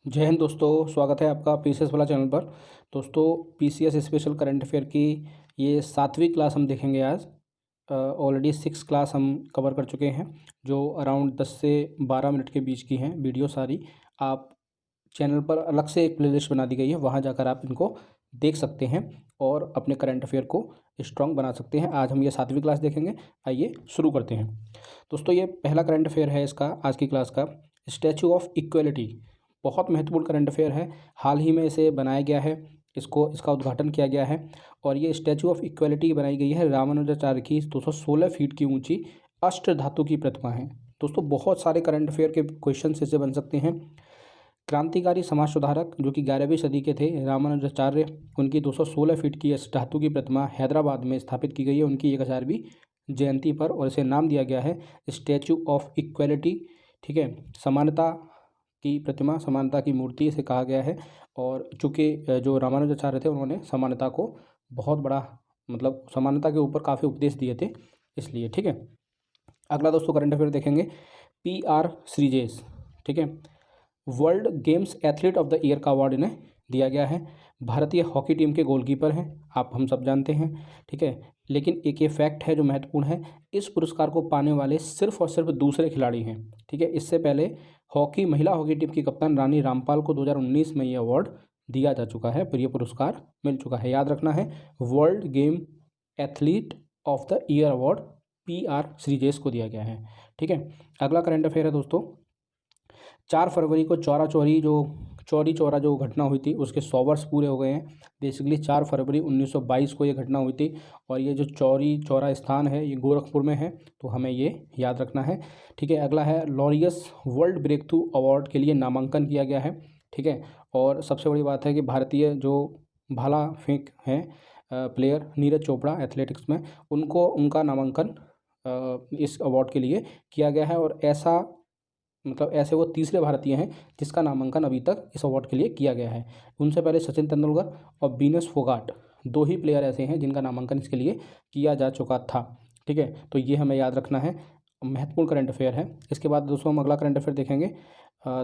जय हिंद दोस्तों, स्वागत है आपका पीसीएस वाला चैनल पर। दोस्तों, पीसीएस स्पेशल करंट अफेयर की ये 7वीं क्लास हम देखेंगे आज। ऑलरेडी 6 क्लास हम कवर कर चुके हैं, जो अराउंड 10 से 12 मिनट के बीच की हैं वीडियो सारी। आप चैनल पर अलग से एक प्लेलिस्ट बना दी गई है, वहाँ जाकर आप इनको देख सकते हैं और अपने करंट अफेयर को स्ट्रॉन्ग बना सकते हैं। आज हम ये 7वीं क्लास देखेंगे। आइए शुरू करते हैं। दोस्तों, ये पहला करंट अफेयर है इसका, आज की क्लास का। स्टैचू ऑफ इक्वलिटी बहुत महत्वपूर्ण करंट अफेयर है। हाल ही में इसे बनाया गया है, इसका उद्घाटन किया गया है। और ये स्टैचू ऑफ इक्वलिटी बनाई गई है रामानुजाचार्य की 216 फीट की ऊंची अष्ट धातु की प्रतिमा है। दोस्तों, बहुत सारे करंट अफेयर के क्वेश्चन इससे बन सकते हैं। क्रांतिकारी समाज सुधारक जो कि 11वीं सदी के थे, रामानुजाचार्य, उनकी 216 फीट की अष्ट धातु की प्रतिमा हैदराबाद में स्थापित की गई है उनकी 1000वीं जयंती पर, और इसे नाम दिया गया है स्टैचू ऑफ इक्वलिटी। ठीक है, समानता की प्रतिमा, समानता की मूर्ति इसे कहा गया है। और चूँकि जो रामानुजाचार्य थे उन्होंने समानता को बहुत बड़ा, मतलब समानता के ऊपर काफ़ी उपदेश दिए थे, इसलिए। ठीक है, अगला दोस्तों करंट अफेयर देखेंगे। PR श्रीजेश, ठीक है, world games athlete of the year का अवार्ड इन्हें दिया गया है। भारतीय हॉकी टीम के गोलकीपर हैं, आप हम सब जानते हैं। ठीक है, लेकिन एक ये फैक्ट है जो महत्वपूर्ण है, इस पुरस्कार को पाने वाले सिर्फ और सिर्फ दूसरे खिलाड़ी हैं। ठीक है, इससे पहले महिला हॉकी टीम की कप्तान रानी रामपाल को 2019 में ये अवार्ड दिया जा चुका है, पर यह पुरस्कार मिल चुका है। याद रखना है, world game athlete of the year award PR Sreejesh को दिया गया है। ठीक है, अगला करंट अफेयर है दोस्तों। 4 फरवरी को चौरी चौरा जो घटना हुई थी उसके 100 वर्ष पूरे हो गए हैं। बेसिकली 4 फरवरी 1922 को ये घटना हुई थी, और ये जो चौरी चौरा स्थान है ये गोरखपुर में है, तो हमें ये याद रखना है। ठीक है, अगला है Laureus World Breakthrough Award के लिए नामांकन किया गया है। ठीक है, और सबसे बड़ी बात है कि भारतीय जो भाला फेंक हैं प्लेयर नीरज चोपड़ा एथलेटिक्स में, उनका नामांकन इस अवार्ड के लिए किया गया है। और ऐसे वो तीसरे भारतीय हैं जिसका नामांकन अभी तक इस अवार्ड के लिए किया गया है। उनसे पहले सचिन तेंदुलकर और वीनस फोगाट, 2 ही प्लेयर ऐसे हैं जिनका नामांकन इसके लिए किया जा चुका था। ठीक है, तो ये हमें याद रखना है, महत्वपूर्ण करंट अफेयर है। इसके बाद दोस्तों हम अगला करंट अफेयर देखेंगे।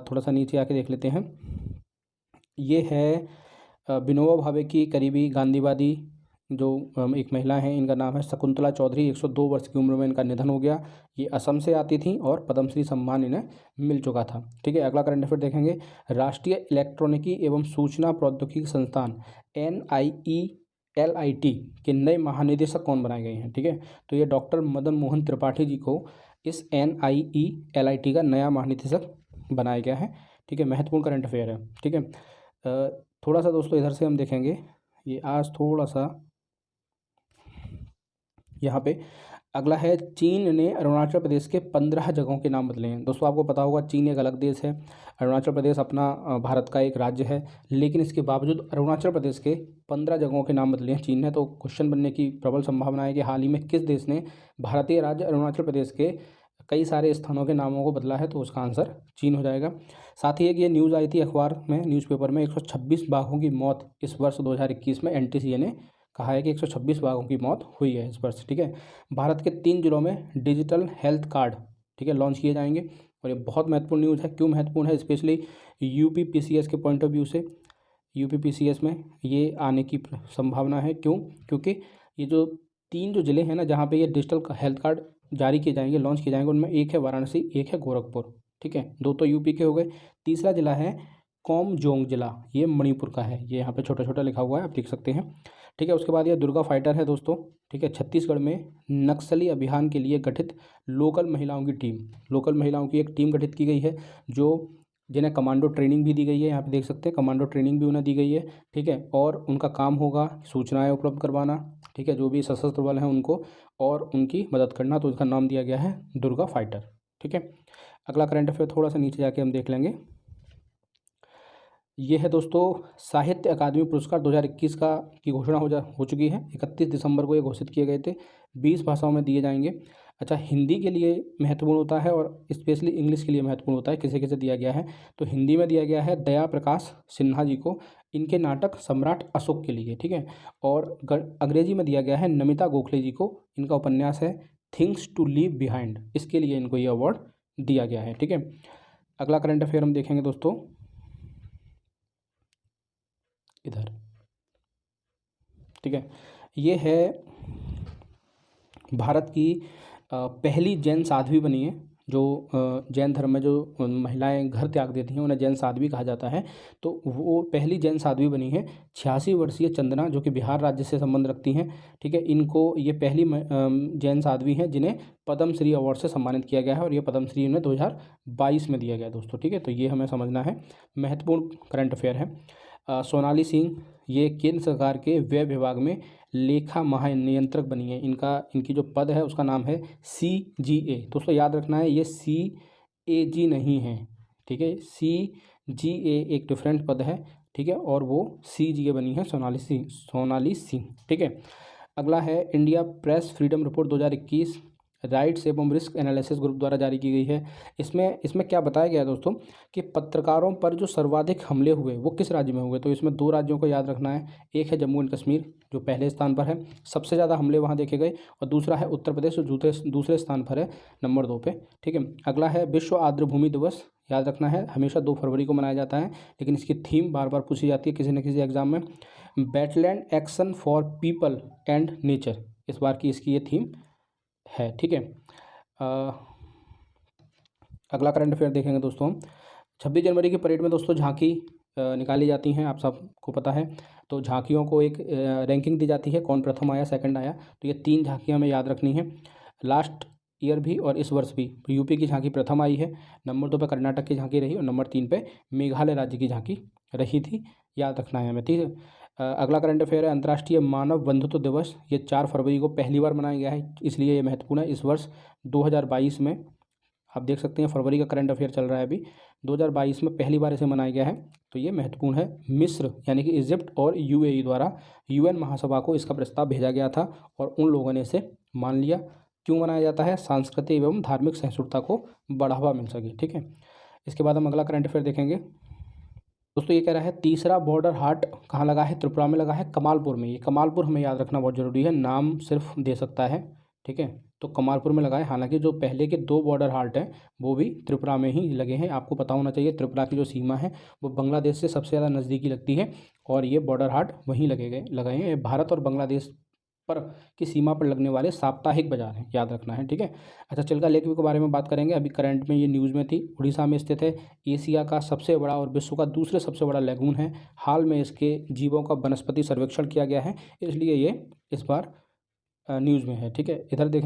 थोड़ा सा नीचे आके देख लेते हैं। ये है विनोबा भावे की करीबी गांधीवादी जो एक महिला हैं, इनका नाम है शकुंतला चौधरी। 102 वर्ष की उम्र में इनका निधन हो गया। ये असम से आती थी और पद्मश्री सम्मान इन्हें मिल चुका था। ठीक है, अगला करंट अफेयर देखेंगे। राष्ट्रीय इलेक्ट्रॉनिकी एवं सूचना प्रौद्योगिकी संस्थान NIELIT के नए महानिदेशक कौन बनाए गए हैं? ठीक है, तो ये डॉक्टर मदन मोहन त्रिपाठी जी को इस NIELIT का नया महानिदेशक बनाया गया है। ठीक है, महत्वपूर्ण करंट अफेयर है। ठीक है, थोड़ा सा दोस्तों इधर से हम देखेंगे, ये आज थोड़ा सा यहाँ पे अगला है। चीन ने अरुणाचल प्रदेश के 15 जगहों के नाम बदले हैं। दोस्तों, आपको पता होगा चीन एक अलग देश है, अरुणाचल प्रदेश अपना भारत का एक राज्य है, लेकिन इसके बावजूद अरुणाचल प्रदेश के 15 जगहों के नाम बदले हैं चीन ने। तो क्वेश्चन बनने की प्रबल संभावना है कि हाल ही में किस देश ने भारतीय राज्य अरुणाचल प्रदेश के कई सारे स्थानों के नामों को बदला है, तो उसका आंसर चीन हो जाएगा। साथ ही एक ये न्यूज़ आई थी अखबार में, न्यूज़पेपर में, 126 बाघों की मौत इस वर्ष 2021 में NTCA ने कहा है कि 126 बाघों की मौत हुई है इस वर्ष। ठीक है, भारत के 3 जिलों में डिजिटल हेल्थ कार्ड, ठीक है, लॉन्च किए जाएंगे। और ये बहुत महत्वपूर्ण न्यूज़ है। क्यों महत्वपूर्ण है? स्पेशली UPPCS के पॉइंट ऑफ व्यू से UPPCS में ये आने की संभावना है। क्यों? क्योंकि ये जो 3 जो ज़िले हैं ना, जहाँ पे ये डिजिटल हेल्थ कार्ड जारी किए जाएंगे, लॉन्च किए जाएंगे, उनमें एक है वाराणसी, एक है गोरखपुर। ठीक है, 2 तो यूपी के हो गए। तीसरा जिला है कोमजोंग जिला, ये मणिपुर का है। ये यहाँ पे छोटा छोटा लिखा हुआ है, आप देख सकते हैं। ठीक है, उसके बाद ये दुर्गा फाइटर है दोस्तों। ठीक है, छत्तीसगढ़ में नक्सली अभियान के लिए गठित लोकल महिलाओं की एक टीम गठित की गई है, जो जिन्हें कमांडो ट्रेनिंग भी दी गई है। यहाँ पे देख सकते हैं, कमांडो ट्रेनिंग भी उन्हें दी गई है। ठीक है, और उनका काम होगा सूचनाएं उपलब्ध करवाना, ठीक है, जो भी सशस्त्र बल हैं उनको, और उनकी मदद करना। तो इसका नाम दिया गया है दुर्गा फाइटर। ठीक है, अगला करंट अफेयर थोड़ा सा नीचे जाके हम देख लेंगे। ये है दोस्तों साहित्य अकादमी पुरस्कार 2021 की घोषणा हो चुकी है। 31 दिसंबर को ये घोषित किए गए थे। 20 भाषाओं में दिए जाएंगे। अच्छा, हिंदी के लिए महत्वपूर्ण होता है और स्पेशली इंग्लिश के लिए महत्वपूर्ण होता है। किसे किसे दिया गया है? तो हिंदी में दिया गया है दया प्रकाश सिन्हा जी को, इनके नाटक सम्राट अशोक के लिए। ठीक है, और अंग्रेजी में दिया गया है नमिता गोखले जी को, इनका उपन्यास है थिंग्स टू लीव बिहाइंड, इसके लिए इनको ये अवार्ड दिया गया है। ठीक है, अगला करंट अफेयर हम देखेंगे दोस्तों। इधर, ठीक है। ये है भारत की पहली जैन साध्वी बनी है, जो जैन धर्म में जो महिलाएं घर त्याग देती हैं उन्हें जैन साध्वी कहा जाता है। तो वो पहली जैन साध्वी बनी है। 86 वर्षीय चंदना, जो कि बिहार राज्य से संबंध रखती हैं, ठीक है। इनको ये पहली जैन साध्वी हैं जिन्हें पद्मश्री अवार्ड से सम्मानित किया गया है, और ये पद्मश्री उन्हें 2022 में दिया गया दोस्तों, ठीक है। तो ये हमें समझना है, महत्वपूर्ण करंट अफेयर है। सोनाली सिंह, ये केंद्र सरकार के व्यय विभाग में लेखा महानियंत्रक बनी है। इनकी जो पद है उसका नाम है CGA। दोस्तों याद रखना है, ये CAG नहीं है, ठीक है। CGA एक डिफरेंट पद है, ठीक है, और वो CGA बनी है सोनाली सिंह, ठीक है। अगला है India press freedom report 2021, rights एवं रिस्क एनालिसिस ग्रुप द्वारा जारी की गई है। इसमें क्या बताया गया है दोस्तों, कि पत्रकारों पर जो सर्वाधिक हमले हुए वो किस राज्य में हुए। तो इसमें 2 राज्यों को याद रखना है, एक है जम्मू एंड कश्मीर जो पहले स्थान पर है, सबसे ज़्यादा हमले वहाँ देखे गए, और दूसरा है उत्तर प्रदेश जो दूसरे स्थान पर है, नंबर 2 पे, ठीक है। अगला है विश्व आर्द्रभूमि दिवस, याद रखना है, हमेशा 2 फरवरी को मनाया जाता है, लेकिन इसकी थीम बार बार पूछी जाती है किसी न किसी एग्जाम में। Wetland action for people and nature, इस बार की इसकी ये थीम है, ठीक है। अगला करंट अफेयर देखेंगे दोस्तों हम। 26 जनवरी की परेड में दोस्तों झांकी निकाली जाती हैं, आप सबको पता है। तो झांकियों को एक रैंकिंग दी जाती है, कौन प्रथम आया, सेकंड आया। तो ये 3 झांकियाँ हमें याद रखनी है, लास्ट ईयर भी और इस वर्ष भी। तो यूपी की झांकी प्रथम आई है, नंबर 2 पे कर्नाटक की झांकी रही, और नंबर 3 पे मेघालय राज्य की झांकी रही थी, याद रखना है हमें, ठीक है। अगला करंट अफेयर है अंतर्राष्ट्रीय मानव बंधुत्व दिवस। ये 4 फरवरी को पहली बार मनाया गया है, इसलिए ये महत्वपूर्ण है। इस वर्ष 2022 में आप देख सकते हैं, फरवरी का करंट अफेयर चल रहा है अभी, 2022 में पहली बार इसे मनाया गया है, तो ये महत्वपूर्ण है। मिस्र यानी कि इजिप्ट और UAE द्वारा UN महासभा को इसका प्रस्ताव भेजा गया था, और उन लोगों ने इसे मान लिया। क्यों मनाया जाता है, सांस्कृतिक एवं धार्मिक सहिष्णुता को बढ़ावा मिल सके, ठीक है। इसके बाद हम अगला करंट अफेयर देखेंगे दोस्तों। ये कह रहा है तीसरा बॉर्डर हाट कहाँ लगा है, त्रिपुरा में लगा है, कमालपुर में। ये कमालपुर हमें याद रखना बहुत जरूरी है, नाम सिर्फ दे सकता है, ठीक है। तो कमालपुर में लगा है, हालांकि जो पहले के 2 बॉर्डर हाट हैं वो भी त्रिपुरा में ही लगे हैं। आपको पता होना चाहिए त्रिपुरा की जो सीमा है वो बांग्लादेश से सबसे ज़्यादा नज़दीकी लगती है, और ये बॉर्डर हाट वहीं लगे हैं। ये भारत और बांग्लादेश पर की सीमा पर लगने वाले साप्ताहिक बाजार हैं, याद रखना है, ठीक है। अच्छा, चिल्का लेक के बारे में बात करेंगे। अभी करंट में ये न्यूज़ में थी, उड़ीसा में स्थित है, एशिया का सबसे बड़ा और विश्व का दूसरे सबसे बड़ा लैगून है। हाल में इसके जीवों का वनस्पति सर्वेक्षण किया गया है, इसलिए ये इस बार न्यूज़ में है, ठीक है। इधर देख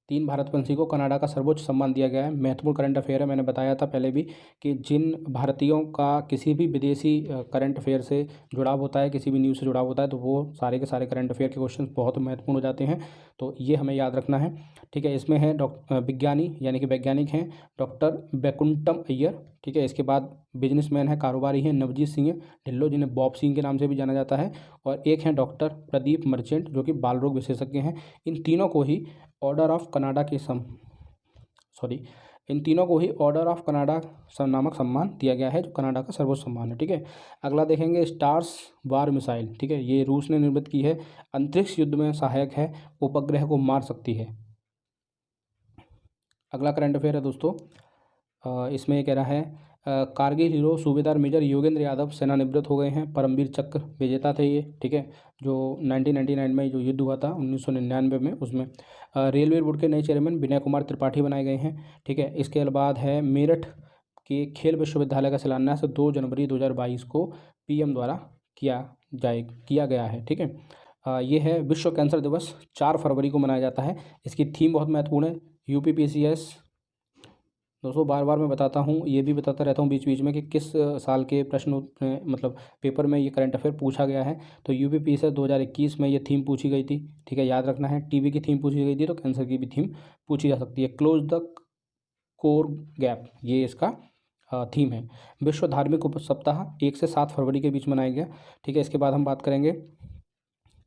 3 भारतवंशी को कनाडा का सर्वोच्च सम्मान दिया गया है। महत्वपूर्ण करंट अफेयर है, मैंने बताया था पहले भी कि जिन भारतीयों का किसी भी विदेशी करंट अफेयर से जुड़ाव होता है, किसी भी न्यूज़ से जुड़ाव होता है, तो वो सारे के सारे करंट अफेयर के क्वेश्चन बहुत महत्वपूर्ण हो जाते हैं, तो ये हमें याद रखना है, ठीक है। इसमें है विज्ञानी यानी कि वैज्ञानिक हैं डॉक्टर बैकुंठम अय्यर, ठीक है। इसके बाद बिजनेसमैन है, कारोबारी हैं नवजीत सिंह ढिल्लो, जिन्हें बॉब सिंह के नाम से भी जाना जाता है, और एक हैं डॉक्टर प्रदीप मर्चेंट जो कि बाल रोग विशेषज्ञ हैं। इन तीनों को ही ऑर्डर ऑफ कनाडा नामक सम्मान दिया गया है, जो कनाडा का सर्वोच्च सम्मान है, ठीक है। अगला देखेंगे स्टार्स वार मिसाइल, ठीक है। ये रूस ने निर्मित की है, अंतरिक्ष युद्ध में सहायक है, उपग्रह को मार सकती है। अगला करंट अफेयर है दोस्तों, इसमें ये कह रहा है कारगिल हीरो सूबेदार मेजर योगेंद्र यादव सेवानिवृत्त हो गए हैं, परमवीर चक्र विजेता थे ये, ठीक है, जो 1999 में जो युद्ध हुआ था 1999 में, उसमें रेलवे बोर्ड के नए चेयरमैन विनय कुमार त्रिपाठी बनाए गए हैं, ठीक है। इसके बाद है मेरठ के खेल विश्वविद्यालय का शिलान्यास 2 जनवरी 2022 को PM द्वारा किया गया है, ठीक है। ये है विश्व कैंसर दिवस, 4 फरवरी को मनाया जाता है। इसकी थीम बहुत महत्वपूर्ण है, UPPCS। दोस्तों बार बार मैं बताता हूँ, ये भी बताता रहता हूँ बीच बीच में कि किस साल के प्रश्न मतलब पेपर में ये करंट अफेयर पूछा गया है। तो UPPCS 2021 में ये थीम पूछी गई थी, ठीक है, याद रखना है। TB की थीम पूछी गई थी, तो कैंसर की भी थीम पूछी जा सकती है। क्लोज द कोर गैप, ये इसका थीम है। विश्व धार्मिक सप्ताह 1 से 7 फरवरी के बीच मनाया गया, ठीक है। इसके बाद हम बात करेंगे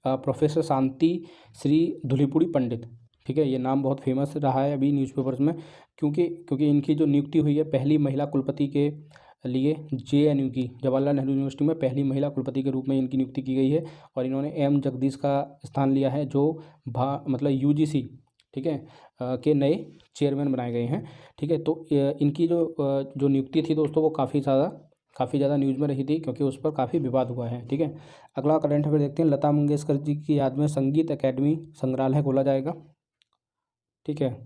प्रोफेसर शांति श्री धुलीपुड़ी पंडित, ठीक है। ये नाम बहुत फेमस रहा है अभी न्यूज़पेपर्स में, क्योंकि इनकी जो नियुक्ति हुई है पहली महिला कुलपति के लिए JNU की जवाहरलाल नेहरू यूनिवर्सिटी में पहली महिला कुलपति के रूप में इनकी नियुक्ति की गई है, और इन्होंने M जगदीश का स्थान लिया है, जो मतलब UGC, ठीक है, के नए चेयरमैन बनाए गए हैं, ठीक है। तो इनकी जो नियुक्ति थी दोस्तों वो काफ़ी ज़्यादा काफ़ी ज़्यादा न्यूज़ में रही थी क्योंकि उस पर काफ़ी विवाद हुआ है। ठीक है, अगला करंट अफेयर देखते हैं। लता मंगेशकर जी की याद में संगीत अकेडमी संग्रहालय खोला जाएगा। ठीक है,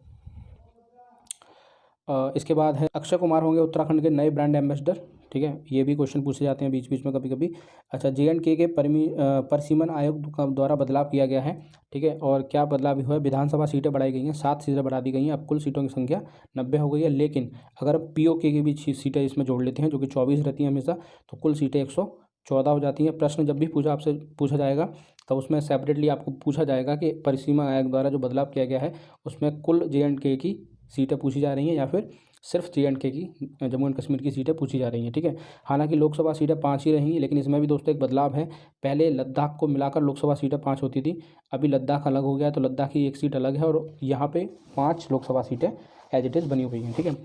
इसके बाद है अक्षय कुमार होंगे उत्तराखंड के नए ब्रांड एम्बेसडर। ठीक है, ये भी क्वेश्चन पूछे जाते हैं बीच बीच में कभी कभी। अच्छा, JNK के परिसीमन आयोग द्वारा बदलाव किया गया है। ठीक है, और क्या बदलाव हुआ है? विधानसभा सीटें बढ़ाई गई हैं, 7 सीटें बढ़ा दी गई हैं, अब कुल सीटों की संख्या 90 हो गई है। लेकिन अगर POK की भी सीटें इसमें जोड़ लेते हैं जो कि 24 रहती हैं हमेशा, तो कुल सीटें 114 हो जाती हैं। प्रश्न जब भी आपसे पूछा जाएगा तो उसमें सेपरेटली आपको पूछा जाएगा कि परिसीमन आयोग द्वारा जो बदलाव किया गया है उसमें कुल JNK की सीटें पूछी जा रही हैं या फिर सिर्फ JNK की, जम्मू एंड कश्मीर की सीटें पूछी जा रही हैं। ठीक है, हालांकि लोकसभा सीटें 5 ही रहेंगी, लेकिन इसमें भी दोस्तों एक बदलाव है। पहले लद्दाख को मिलाकर लोकसभा सीटें 5 होती थी, अभी लद्दाख अलग हो गया है तो लद्दाख की एक सीट अलग है और यहाँ पे 5 लोकसभा सीटें एज इट इज़ बनी हुई हैं। ठीक है,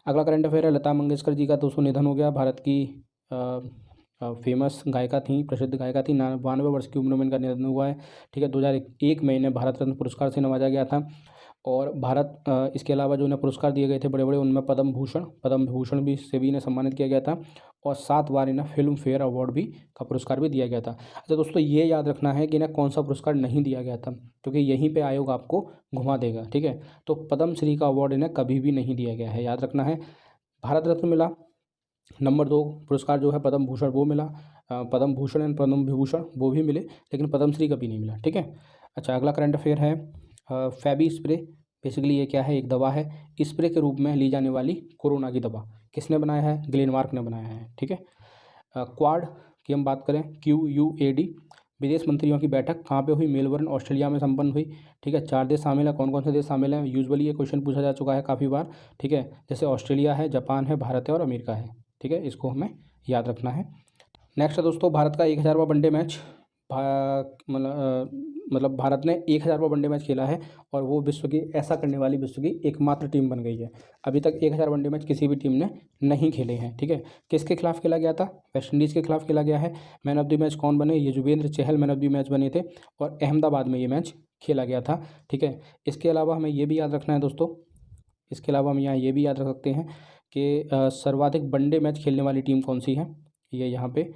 अगला करंट अफेयर है। लता मंगेशकर जी का दोस्तों निधन हो गया। भारत की फेमस गायिका थी, प्रसिद्ध गायिका थी। 92 वर्ष की उम्र में इनका निधन हुआ है। ठीक है, 2001 में इन्हें भारत रत्न पुरस्कार से नवाजा गया था। और इसके अलावा जो इन्हें पुरस्कार दिए गए थे बड़े बड़े, उनमें पद्म भूषण भी से भी इन्हें सम्मानित किया गया था और 7 बार इन्हें फिल्म फेयर अवार्ड भी का पुरस्कार भी दिया गया था। अच्छा दोस्तों, ये याद रखना है कि इन्हें कौन सा पुरस्कार नहीं दिया गया था, क्योंकि यहीं पे आयोग आपको घुमा देगा। ठीक है, तो पद्म श्री का अवार्ड इन्हें कभी भी नहीं दिया गया है, याद रखना है। भारत रत्न मिला, नंबर 2 पुरस्कार जो है पद्म भूषण वो मिला, पद्म भूषण एंड पद्म विभूषण वो भी मिले, लेकिन पद्मश्री कभी नहीं मिला। ठीक है, अच्छा अगला करंट अफेयर है। फैबी स्प्रे, बेसिकली ये क्या है? एक दवा है, स्प्रे के रूप में ली जाने वाली कोरोना की दवा। किसने बनाया है? ग्लेनमार्क ने बनाया है। ठीक है, क्वाड की हम बात करें, QUAD, विदेश मंत्रियों की बैठक कहाँ पे हुई? मेलबर्न, ऑस्ट्रेलिया में संपन्न हुई। ठीक है, 4 देश शामिल है। कौन कौन से देश शामिल हैं? यूजुअली ये क्वेश्चन पूछा जा चुका है काफ़ी बार। ठीक है, जैसे ऑस्ट्रेलिया है, जापान है, भारत है और अमेरिका है। ठीक है, इसको हमें याद रखना है। नेक्स्ट है दोस्तों, भारत का 1000वां वनडे मैच। मतलब भारत ने 1000वां वनडे मैच खेला है और वो ऐसा करने वाली विश्व की एकमात्र टीम बन गई है। अभी तक 1000 वनडे मैच किसी भी टीम ने नहीं खेले हैं। ठीक है, किसके खिलाफ खेला गया था? वेस्ट इंडीज़ के खिलाफ खेला गया है। मैन ऑफ द मैच कौन बने? Yuzvendra Chahal man of the match बने थे और अहमदाबाद में ये मैच खेला गया था। ठीक है, इसके अलावा हमें ये भी याद रखना है दोस्तों, इसके अलावा हम यहाँ ये भी याद रख सकते हैं कि सर्वाधिक वनडे मैच खेलने वाली टीम कौन सी है, ये यहाँ पे।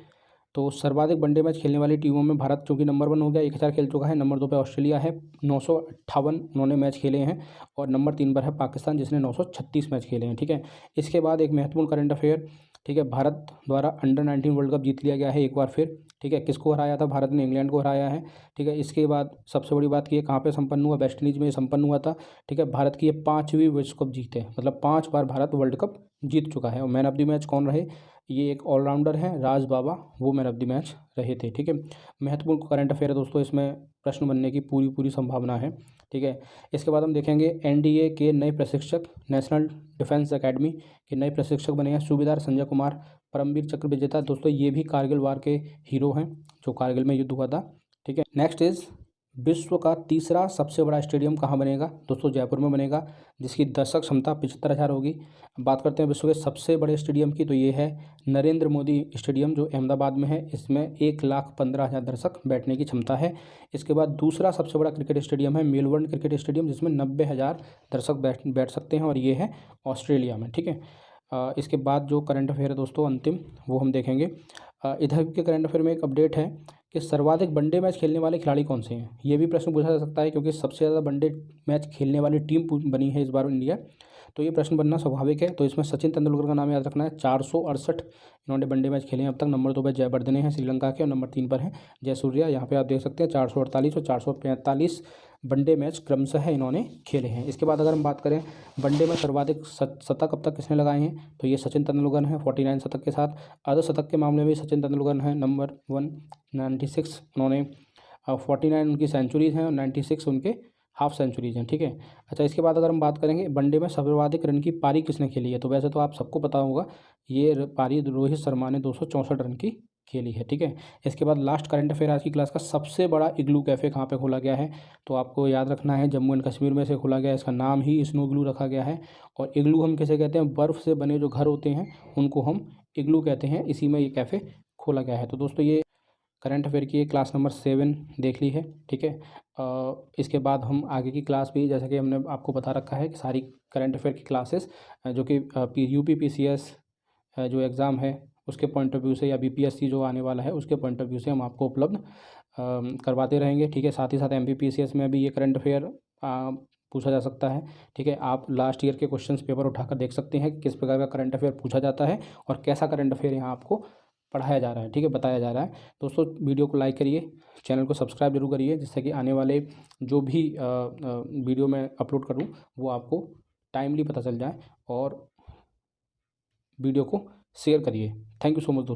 तो सर्वाधिक वनडे मैच खेलने वाली टीमों में भारत चूँकि नंबर 1 हो गया, 1000 खेल चुका है। नंबर 2 पे ऑस्ट्रेलिया है, 958 उन्होंने मैच खेले हैं और नंबर 3 पर है पाकिस्तान जिसने 936 मैच खेले हैं। ठीक है, इसके बाद एक महत्वपूर्ण करंट अफेयर। ठीक है, भारत द्वारा अंडर-19 वर्ल्ड कप जीत लिया गया है एक बार फिर। ठीक है, किसको हराया था? भारत ने इंग्लैंड को हराया है। ठीक है, इसके बाद सबसे बड़ी बात की है कहाँ पे संपन्न हुआ? वेस्ट इंडीज़ में संपन्न हुआ था। ठीक है, भारत की ये 5वीं विश्व कप जीत है, मतलब 5 बार भारत वर्ल्ड कप जीत चुका है। और मैन ऑफ द मैच कौन रहे? ये एक ऑलराउंडर हैं राज बाबा, वो मैन ऑफ द मैच रहे थे। ठीक है, महत्वपूर्ण करंट अफेयर है दोस्तों, इसमें प्रश्न बनने की पूरी संभावना है। ठीक है, इसके बाद हम देखेंगे NDA के नए प्रशिक्षक, नेशनल डिफेंस एकेडमी के नए प्रशिक्षक बने हैं सूबेदार संजय कुमार, परमवीर चक्र विजेता। दोस्तों ये भी कारगिल वार के हीरो हैं जो कारगिल में युद्ध हुआ था। ठीक है, नेक्स्ट इज विश्व का तीसरा सबसे बड़ा स्टेडियम कहाँ बनेगा? दोस्तों जयपुर में बनेगा, जिसकी दर्शक क्षमता 75,000 होगी। बात करते हैं विश्व के सबसे बड़े स्टेडियम की, तो ये है नरेंद्र मोदी स्टेडियम जो अहमदाबाद में है। इसमें 1,15,000 दर्शक बैठने की क्षमता है। इसके बाद दूसरा सबसे बड़ा क्रिकेट स्टेडियम है मेलबर्न क्रिकेट स्टेडियम, जिसमें 90,000 दर्शक बैठ सकते हैं और ये है ऑस्ट्रेलिया में। ठीक है, इसके बाद जो करंट अफेयर है दोस्तों अंतिम, वो हम देखेंगे। इधर के करंट अफेयर में एक अपडेट है कि सर्वाधिक वनडे मैच खेलने वाले खिलाड़ी कौन से हैं। ये भी प्रश्न पूछा जा सकता है क्योंकि सबसे ज़्यादा वनडे मैच खेलने वाली टीम बनी है इस बार इंडिया, तो ये प्रश्न बनना स्वाभाविक है। तो इसमें सचिन तेंदुलकर का नाम याद रखना है, 468 इन्होंने वनडे मैच खेले हैं अब तक। नंबर 2 पर जयवर्धने हैं श्रीलंका के और नंबर 3 पर हैं जयसूर्या। यहाँ पे आप देख सकते हैं 448 और 445 वनडे मैच क्रमशः इन्होंने खेले हैं। इसके बाद अगर हम बात करें वनडे में सर्वाधिक शतक अब तक किसने लगाए हैं, तो ये सचिन तेंदुलकर हैं 49 शतक के साथ। अर्धशतक के मामले में सचिन तेंदुलकर हैं नंबर 1, 96 उन्होंने 49 उनकी सेंचुरीज़ हैं और 96 उनके हाफ सेंचुरीज़ हैं। ठीक है, अच्छा इसके बाद अगर हम बात करेंगे वनडे में सर्वाधिक रन की पारी किसने खेली है, तो वैसे तो आप सबको पता होगा ये पारी रोहित शर्मा ने 264 रन की खेली है। ठीक है, इसके बाद लास्ट करंट अफेयर आज की क्लास का, सबसे बड़ा इग्लू कैफ़े कहाँ पे खोला गया है, तो आपको याद रखना है जम्मू एंड कश्मीर में से खोला गया है। इसका नाम ही स्नो इग्लू रखा गया है। और इग्लू हम किसे कहते हैं? बर्फ़ से बने जो घर होते हैं उनको हम इग्लू कहते हैं, इसी में ये कैफ़े खोला गया है। तो दोस्तों ये करंट अफेयर की क्लास नंबर 7 देख ली है। ठीक है, इसके बाद हम आगे की क्लास भी, जैसा कि हमने आपको बता रखा है कि सारी करंट अफेयर की क्लासेस जो कि UP PCS जो एग्ज़ाम है उसके पॉइंट ऑफ व्यू से, या बीपीएससी जो आने वाला है उसके पॉइंट ऑफ व्यू से हम आपको उपलब्ध करवाते रहेंगे। ठीक है, साथ ही साथ एमपीपीसीएस में भी ये करंट अफेयर पूछा जा सकता है। ठीक है, आप लास्ट ईयर के क्वेश्चंस पेपर उठाकर देख सकते हैं कि किस प्रकार का करंट अफेयर पूछा जाता है और कैसा करंट अफेयर यहाँ आपको पढ़ाया जा रहा है। ठीक है, बताया जा रहा है। दोस्तों वीडियो को लाइक करिए, चैनल को सब्सक्राइब जरूर करिए, जिससे कि आने वाले जो भी वीडियो मैं अपलोड करूँ वो आपको टाइमली पता चल जाए। और वीडियो को शेयर करिए। थैंक यू सो मच दोस्तों।